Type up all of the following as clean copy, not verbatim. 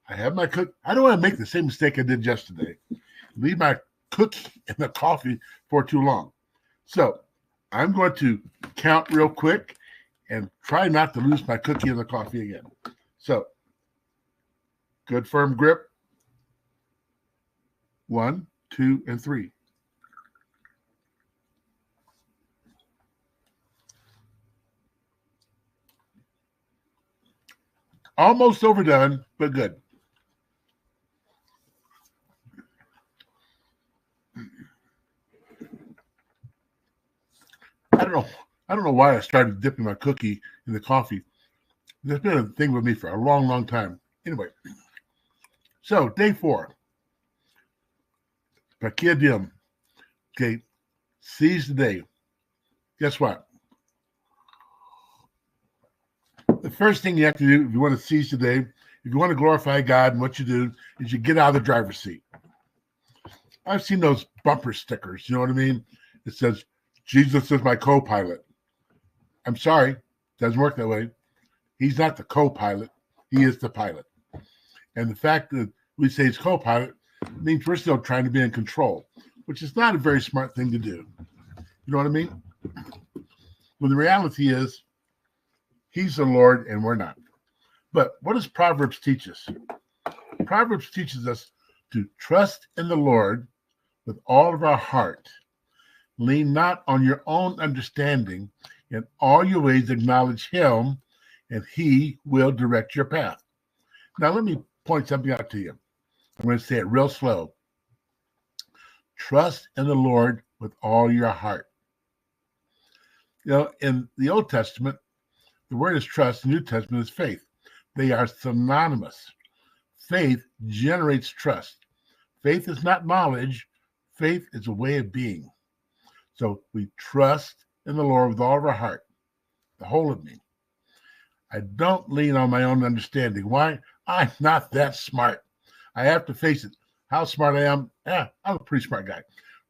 I have my cook. I don't want to make the same mistake I did yesterday. Leave my cookie and the coffee for too long. So I'm going to count real quick and try not to lose my cookie and the coffee again. So good firm grip. 1, 2, and 3. Almost overdone, but good. I don't know why I started dipping my cookie in the coffee. That's been a thing with me for a long, long time. Anyway, so day 4. Carpe Diem. Okay, seize the day. Guess what? The first thing you have to do if you want to seize the day, if you want to glorify God, and what you do is you get out of the driver's seat. I've seen those bumper stickers, you know what I mean? It says, Jesus is my co-pilot. I'm sorry, doesn't work that way. He's not the co-pilot. He is the pilot. And the fact that we say he's co-pilot means we're still trying to be in control, which is not a very smart thing to do. You know what I mean? Well, the reality is he's the Lord and we're not. But what does Proverbs teach us? Proverbs teaches us to trust in the Lord with all of our heart. Lean not on your own understanding. In all your ways acknowledge him, and he will direct your path. Now, let me point something out to you. I'm going to say it real slow. Trust in the Lord with all your heart. You know, in the Old Testament, the word is trust. The New Testament is faith. They are synonymous. Faith generates trust. Faith is not knowledge. Faith is a way of being. So we trust in the Lord with all of our heart, the whole of me. I don't lean on my own understanding. Why? I'm not that smart. I have to face it. How smart I am? I'm a pretty smart guy.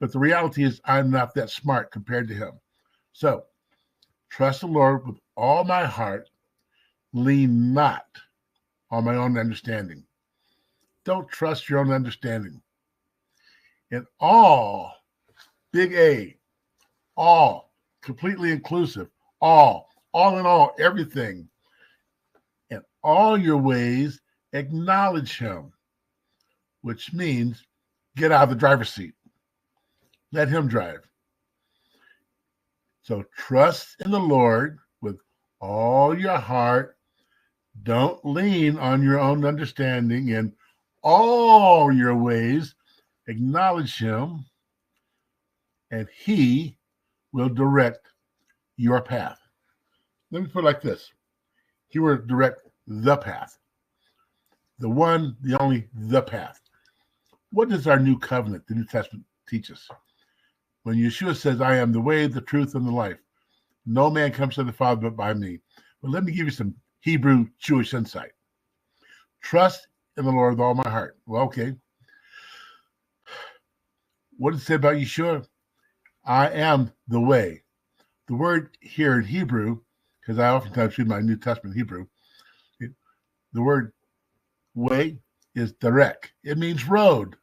But the reality is I'm not that smart compared to him. So trust the Lord with all my heart. Lean not on my own understanding. Don't trust your own understanding. In all, big A, all, completely inclusive, all in all, everything. In all your ways, acknowledge him, which means get out of the driver's seat. Let him drive. So trust in the Lord with all your heart. Don't lean on your own understanding. In all your ways, acknowledge him, and he will direct your path. Let me put it like this. He will direct the path. The one, the only, the path. What does our new covenant, the New Testament, teach us? When Yeshua says, I am the way, the truth, and the life, no man comes to the Father but by me. But let me give you some Hebrew Jewish insight. Trust in the Lord with all my heart. Well, okay. What does it say about Yeshua? I am the way. The word here in Hebrew, because I oftentimes read my New Testament Hebrew, the word way is derek. It means road.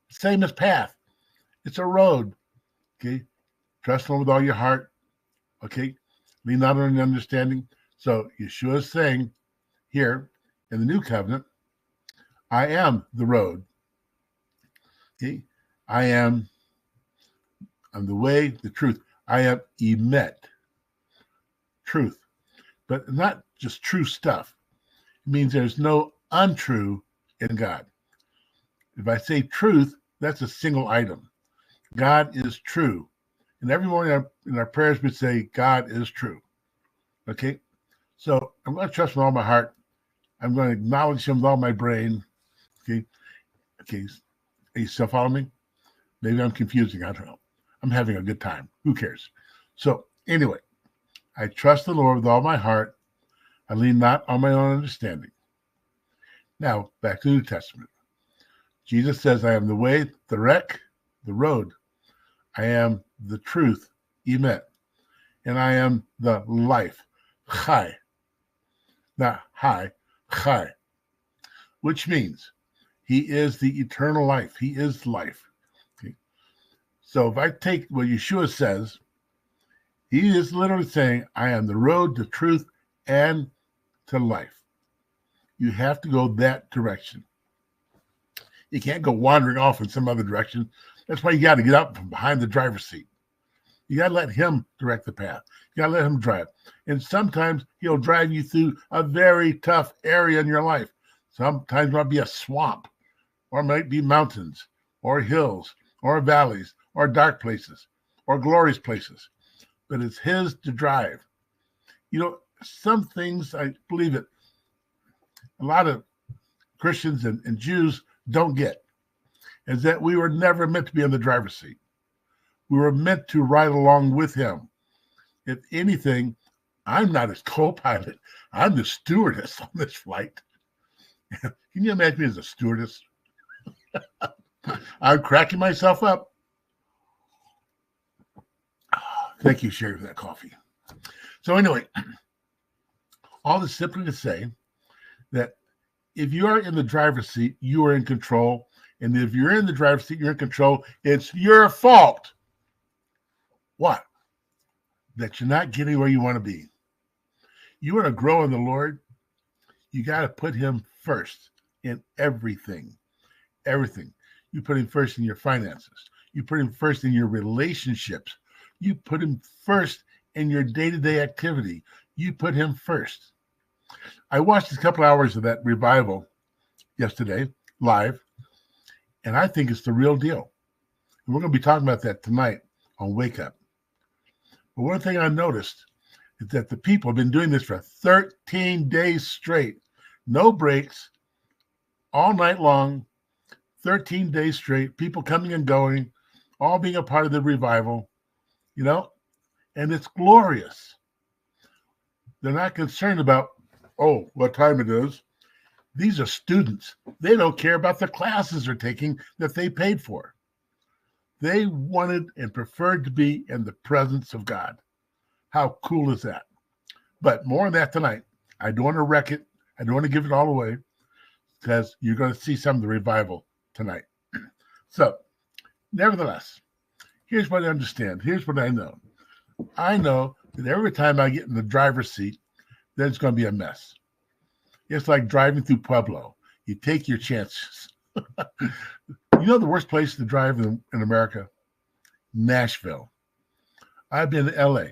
Same as path. It's a road. Okay. Trust him with all your heart. Okay. Lean not on your understanding. So Yeshua is saying here in the new covenant, I am the road. Okay. I'm the way, the truth. I am emet, truth. But not just true stuff. It means there's no untrue in God. If I say truth, that's a single item. God is true. And every morning in our prayers, we say, God is true. Okay? So I'm going to trust with all my heart. I'm going to acknowledge him with all my brain. Okay? Okay. Are you still following me? Maybe I'm confusing. I don't know. I'm having a good time. Who cares? So anyway, I trust the Lord with all my heart. I lean not on my own understanding. Now, back to the New Testament. Jesus says, I am the way, the wreck, the road. I am the truth, emet. And I am the life, chai. Not hi, chai. which means he is the eternal life. He is life. Okay. So if I take what Yeshua says, he is literally saying, I am the road to truth and to life. You have to go that direction. You can't go wandering off in some other direction. That's why you got to get out from behind the driver's seat. You got to let him direct the path. You got to let him drive. And sometimes he'll drive you through a very tough area in your life. Sometimes it might be a swamp, or it might be mountains, or hills, or valleys, or dark places, or glorious places. But it's his to drive. You know, some things, I believe it, a lot of Christians and Jews don't get, is that we were never meant to be in the driver's seat. We were meant to ride along with him. If anything, I'm not his co-pilot. I'm the stewardess on this flight. Can you imagine me as a stewardess? I'm cracking myself up. Thank you, Sherry, for that coffee. So anyway, all this simply to say that if you are in the driver's seat, you are in control. And if you're in the driver's seat, you're in control. It's your fault. What? That you're not getting where you want to be. You want to grow in the Lord, you got to put him first in everything. Everything. You put him first in your finances. You put him first in your relationships. You put him first in your day-to-day activity. You put him first. I watched a couple hours of that revival yesterday, live, and I think it's the real deal. And we're going to be talking about that tonight on Wake Up. But one thing I noticed is that the people have been doing this for 13 days straight. No breaks, all night long, 13 days straight, people coming and going, all being a part of the revival, you know, and it's glorious. They're not concerned about, oh, what time it is. These are students. They don't care about the classes they're taking that they paid for. They wanted and preferred to be in the presence of God. How cool is that? But more on that tonight. I don't want to wreck it. I don't want to give it all away because you're going to see some of the revival tonight. So, nevertheless, here's what I understand. Here's what I know. I know that every time I get in the driver's seat, there's going to be a mess. It's like driving through Pueblo. You take your chances. You know the worst place to drive in America? Nashville. I've been to LA.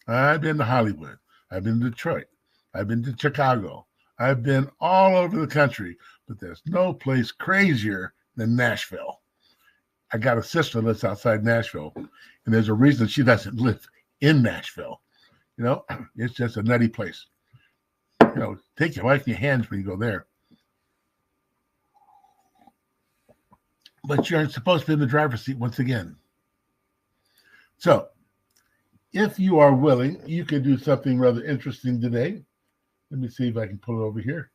I've been to Hollywood. I've been to Detroit. I've been to Chicago. I've been all over the country, but there's no place crazier than Nashville. I got a sister that lives outside Nashville, and there's a reason she doesn't live in Nashville. You know, it's just a nutty place. You know, take your life in your hands when you go there. But you're supposed to be in the driver's seat once again. So, if you are willing, you can do something rather interesting today. Let me see if I can pull it over here.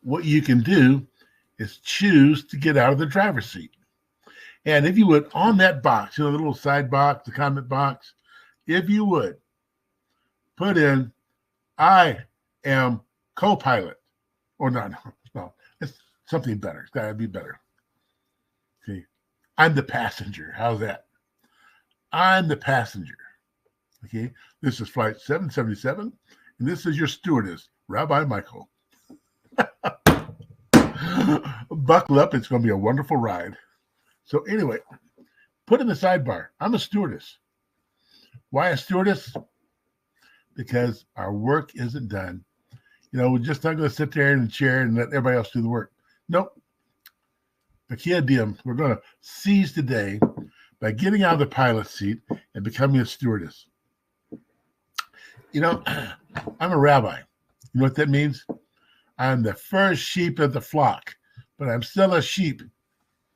What you can do is choose to get out of the driver's seat. And if you would, on that box, you know, the little side box, the comment box, if you would, put in, I am co-pilot. Or no, it's something better. It's got to be better. See, I'm the passenger. How's that? I'm the passenger. Okay, this is flight 777, and this is your stewardess, Rabbi Michael. Buckle up. It's going to be a wonderful ride. So anyway, put in the sidebar, I'm a stewardess. Why a stewardess? Because our work isn't done. You know, we're just not going to sit there in the chair and let everybody else do the work. Nope. Carpe Diem, we're going to seize the day by getting out of the pilot seat and becoming a stewardess. You know, I'm a rabbi. You know what that means? I'm the first sheep of the flock, but I'm still a sheep.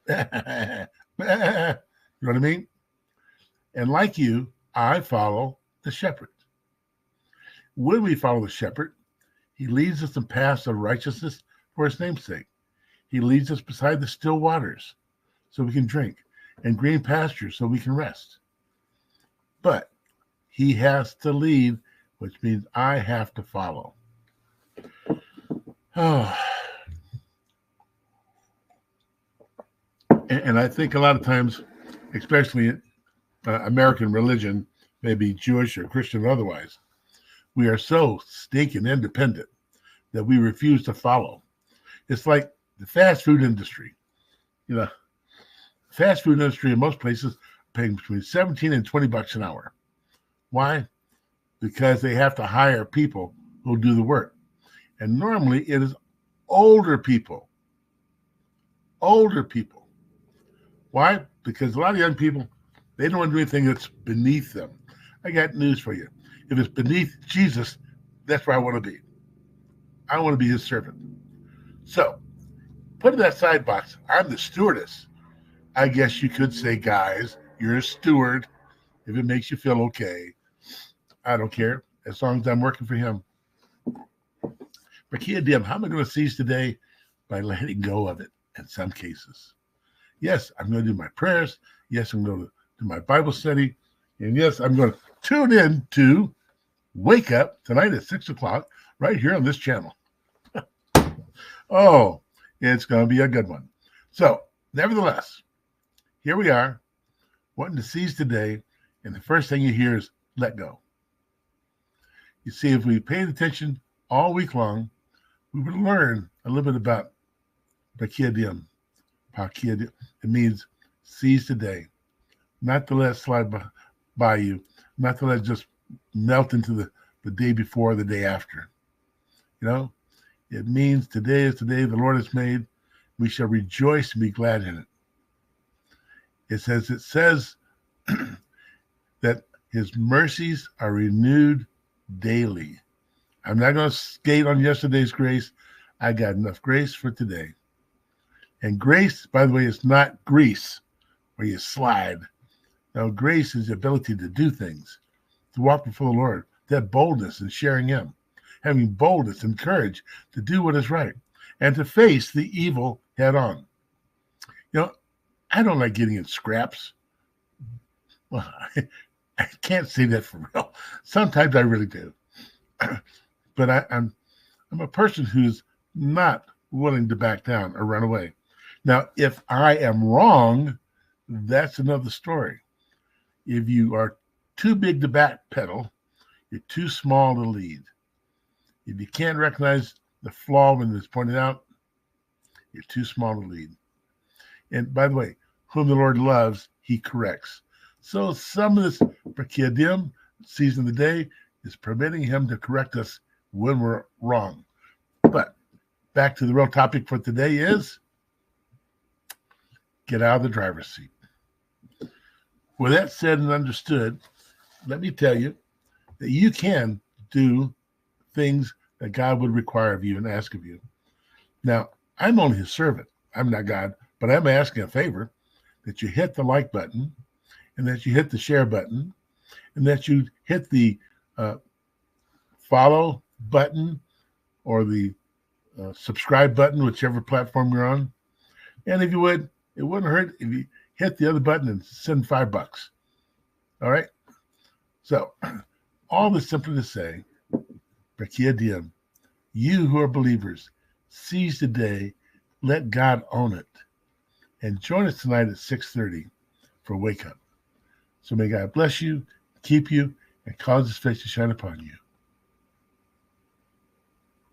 You know what I mean? And like you, I follow the shepherd. When we follow the shepherd, he leads us in paths of righteousness for his name's sake. He leads us beside the still waters so we can drink, and green pastures so we can rest. But he has to lead which means I have to follow. Oh. And I think a lot of times, especially American religion, maybe Jewish or Christian or otherwise, we are so stinking independent that we refuse to follow. It's like the fast food industry. You know, fast food industry in most places paying between 17 and 20 bucks an hour. Why? Because they have to hire people who do the work. And normally it is older people. Older people. Why? Because a lot of young people, they don't want to do anything that's beneath them. I got news for you. If it's beneath Jesus, that's where I want to be. I want to be his servant. So, put in that side box, I'm the stewardess. I guess you could say, guys, you're a steward if it makes you feel okay. I don't care, as long as I'm working for him. Carpe Diem, how am I going to seize today? By letting go of it in some cases. Yes, I'm going to do my prayers. Yes, I'm going to do my Bible study. And yes, I'm going to tune in to Wake Up tonight at 6 o'clock right here on this channel. Oh, it's going to be a good one. So, nevertheless, here we are, wanting to seize today, and the first thing you hear is let go. You see, if we paid attention all week long, we would learn a little bit about Carpe Diem. It means seize today, not to let it slide by you, not to let it just melt into the day before, the day after. You know, it means today is the day the Lord has made. We shall rejoice and be glad in it. It says that his mercies are renewed daily. I'm not going to skate on yesterday's grace. I got enough grace for today. And grace, by the way, is not grease where you slide. Now, grace is the ability to do things, to walk before the Lord, to have boldness in sharing him, having boldness and courage to do what is right, and to face the evil head on. You know, I don't like getting in scraps. Well, I can't say that for real. Sometimes I really do. But I'm a person who's not willing to back down or run away. Now, if I am wrong, that's another story. If you are too big to backpedal, you're too small to lead. If you can't recognize the flaw when it's pointed out, you're too small to lead. And by the way, whom the Lord loves, he corrects. So some of this Carpe Diem, season of the day, is permitting him to correct us when we're wrong. But back to the real topic for today is get out of the driver's seat. With that said and understood, let me tell you that you can do things that God would require of you and ask of you. Now, I'm only his servant. I'm not God, but I'm asking a favor that you hit the like button and that you hit the share button and that you hit the follow button or the subscribe button, whichever platform you're on. And if you would, it wouldn't hurt if you hit the other button and send $5. All right? So, all this simply to say, Carpe Diem, you who are believers, seize the day, let God own it, and join us tonight at 6:30 for Wake Up. So may God bless you, keep you, and cause his face to shine upon you.